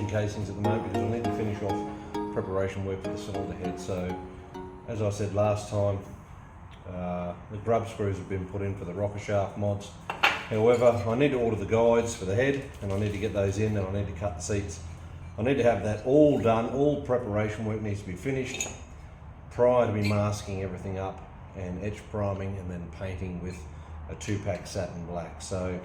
casings at the moment because I need to finish off preparation work for the cylinder head. So as I said last time, the grub screws have been put in for the rocker shaft mods. However, I need to order the guides for the head and I need to get those in, and I need to cut the seats. I need to have that all done. All preparation work needs to be finished prior to me masking everything up and etch priming and then painting with a 2-pack satin black. So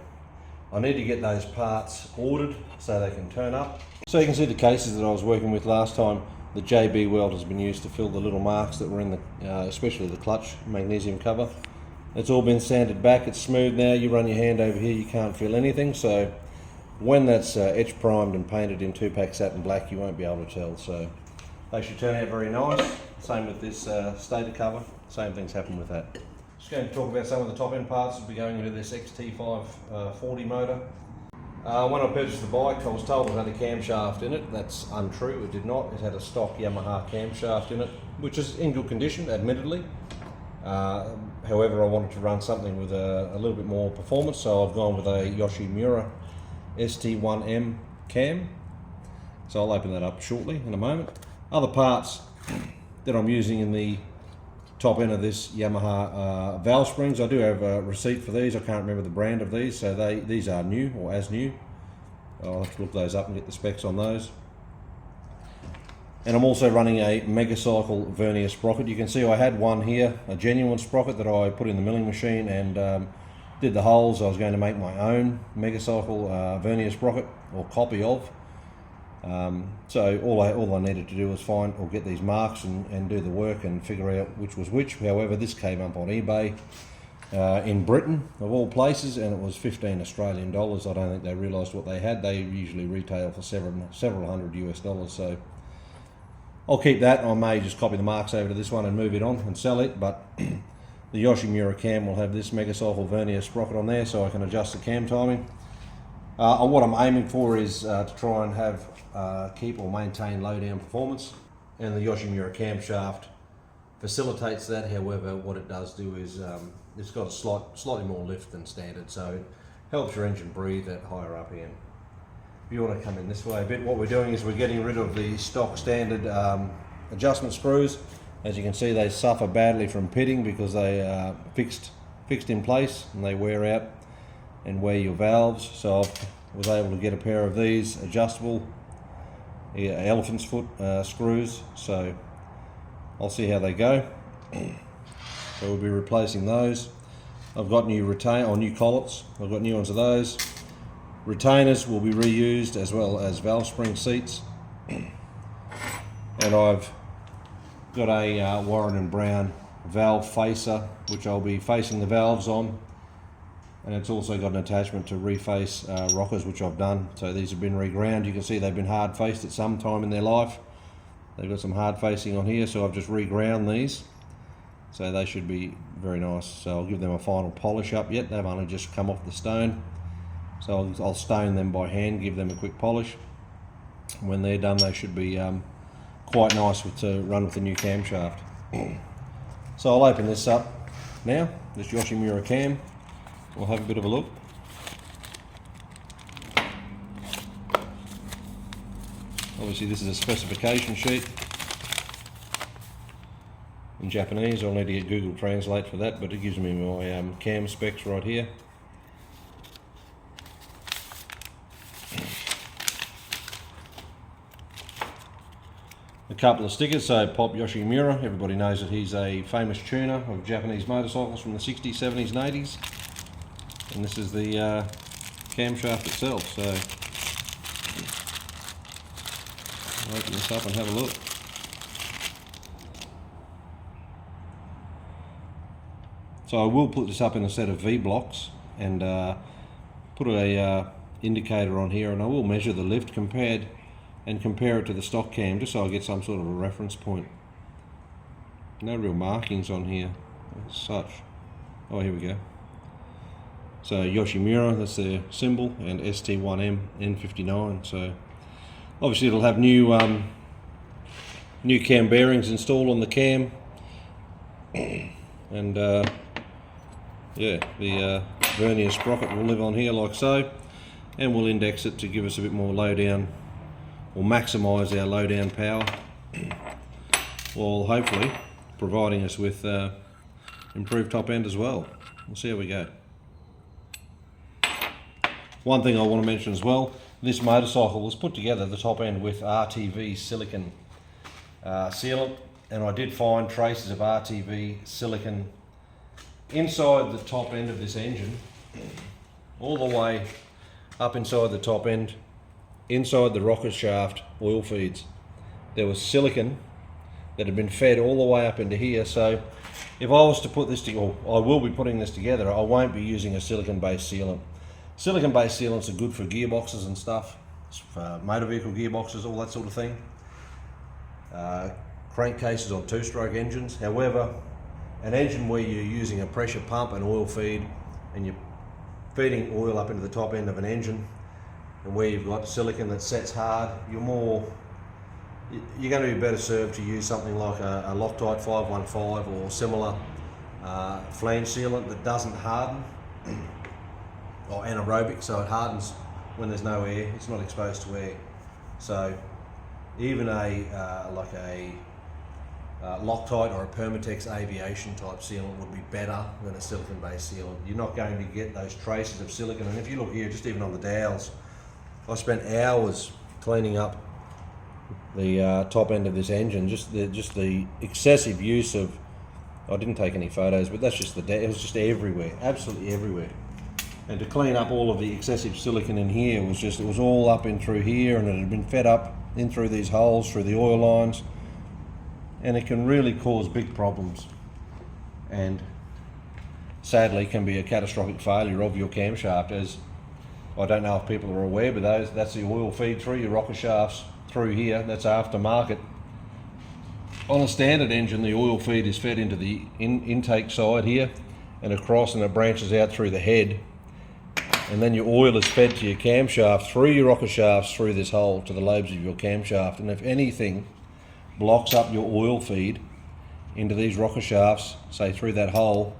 I need to get those parts ordered so they can turn up. So you can see the cases that I was working with last time. The JB weld has been used to fill the little marks that were in the, especially the clutch magnesium cover. It's all been sanded back, it's smooth now. You run your hand over here, you can't feel anything. So when that's etch primed and painted in 2-pack satin black, you won't be able to tell. So they should turn out very nice. Same with this stator cover, same things happen with that. Just going to talk about some of the top end parts that will be going into this XT540 motor. When I purchased the bike, I was told it had a camshaft in it. That's untrue, it did not. It had a stock Yamaha camshaft in it, which is in good condition, admittedly. However, I wanted to run something with a little bit more performance, so I've gone with a Yoshimura ST1M cam. So I'll open that up shortly in a moment. Other parts that I'm using in the top end of this Yamaha valve springs. I do have a receipt for these. I can't remember the brand of these, so these are new or as new. I'll have to look those up and get the specs on those. And I'm also running a Megacycle vernier sprocket. You can see I had one here, a genuine sprocket that I put in the milling machine and did the holes. I was going to make my own Megacycle vernier sprocket, or copy of. So all I needed to do was find or get these marks and do the work and figure out which was which. However, this came up on eBay in Britain of all places, and it was 15 Australian dollars. I don't think they realised what they had. They usually retail for several hundred US dollars. So I'll keep that. I may just copy the marks over to this one and move it on and sell it. But the Yoshimura cam will have this Megacycle vernier sprocket on there, so I can adjust the cam timing. What I'm aiming for is to try and have keep or maintain low down performance, and the Yoshimura camshaft facilitates that. However, what it does do is it's got a slightly more lift than standard, so it helps your engine breathe at higher RPM. If you want to come in this way a bit, what we're doing is we're getting rid of the stock standard adjustment screws. As you can see, they suffer badly from pitting because they are fixed in place and they wear out and wear your valves. So I was able to get a pair of these adjustable elephant's foot screws, so I'll see how they go. So we'll be replacing those. I've got new new collets. I've got new ones of those. Retainers will be reused, as well as valve spring seats. And I've got a Warren & Brown valve facer, which I'll be facing the valves on. And it's also got an attachment to reface rockers, which I've done. So these have been reground. You can see they've been hard faced at some time in their life. They've got some hard facing on here, so I've just reground these. So they should be very nice. So I'll give them a final polish up yet. They've only just come off the stone. So I'll stone them by hand, give them a quick polish. When they're done, they should be quite nice to run with the new camshaft. So I'll open this up now, this Yoshimura cam. We'll have a bit of a look. Obviously this is a specification sheet in Japanese. I'll need to get Google Translate for that, but it gives me my cam specs right here. A couple of stickers. So Pop Yoshimura, everybody knows that he's a famous tuner of Japanese motorcycles from the 60s, 70s and 80s. And this is the camshaft itself. So I'll open this up and have a look. So I will put this up in a set of V blocks and put a indicator on here, and I will measure the lift compare it to the stock cam, just so I get some sort of a reference point. No real markings on here as such. Oh, here we go. So Yoshimura, that's their symbol, and ST1M N59. So obviously it'll have new cam bearings installed on the cam, and yeah, the vernier sprocket will live on here like so, and we'll index it to give us a bit more low down will maximise our low down power, while hopefully providing us with improved top end as well. We'll see how we go. One thing I want to mention as well, this motorcycle was put together, the top end, with RTV silicon sealant, and I did find traces of RTV silicon inside the top end of this engine, all the way up inside the top end, inside the rocket shaft oil feeds. There was silicon that had been fed all the way up into here, so if I was to put this together, or I will be putting this together, I won't be using a silicon based sealant. Silicon based sealants are good for gearboxes and stuff, for motor vehicle gearboxes, all that sort of thing. Crankcases on two-stroke engines. However, an engine where you're using a pressure pump and oil feed, and you're feeding oil up into the top end of an engine, and where you've got silicon that sets hard, you're going to be better served to use something like a Loctite 515 or similar flange sealant that doesn't harden, or anaerobic, so it hardens when there's no air, it's not exposed to air. So even like a Loctite or a Permatex aviation type sealant would be better than a silicon based sealant. You're not going to get those traces of silicon, and if you look here, just even on the dowels, I spent hours cleaning up the top end of this engine, just the excessive use of, I didn't take any photos, but that's just it was just everywhere, absolutely everywhere. And to clean up all of the excessive silicon in here it was all up in through here, and it had been fed up in through these holes, through the oil lines, and it can really cause big problems, and sadly can be a catastrophic failure of your camshaft. As I don't know if people are aware, but that's the oil feed through your rocker shafts through here. That's aftermarket. On a standard engine, the oil feed is fed into the intake side here and across, and it branches out through the head, and then your oil is fed to your camshaft through your rocker shafts through this hole to the lobes of your camshaft. And if anything blocks up your oil feed into these rocker shafts, say through that hole,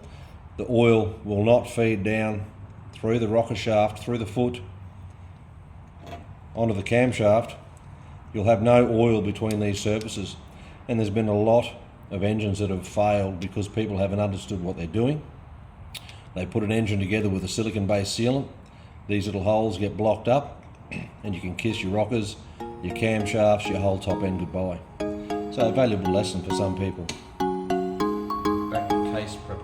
the oil will not feed down through the rocker shaft, through the foot, onto the camshaft. You'll have no oil between these surfaces. And there's been a lot of engines that have failed because people haven't understood what they're doing. They put an engine together with a silicon based sealant, these little holes get blocked up, and you can kiss your rockers, your camshafts, your whole top end goodbye. So a valuable lesson for some people. Back to case preparation.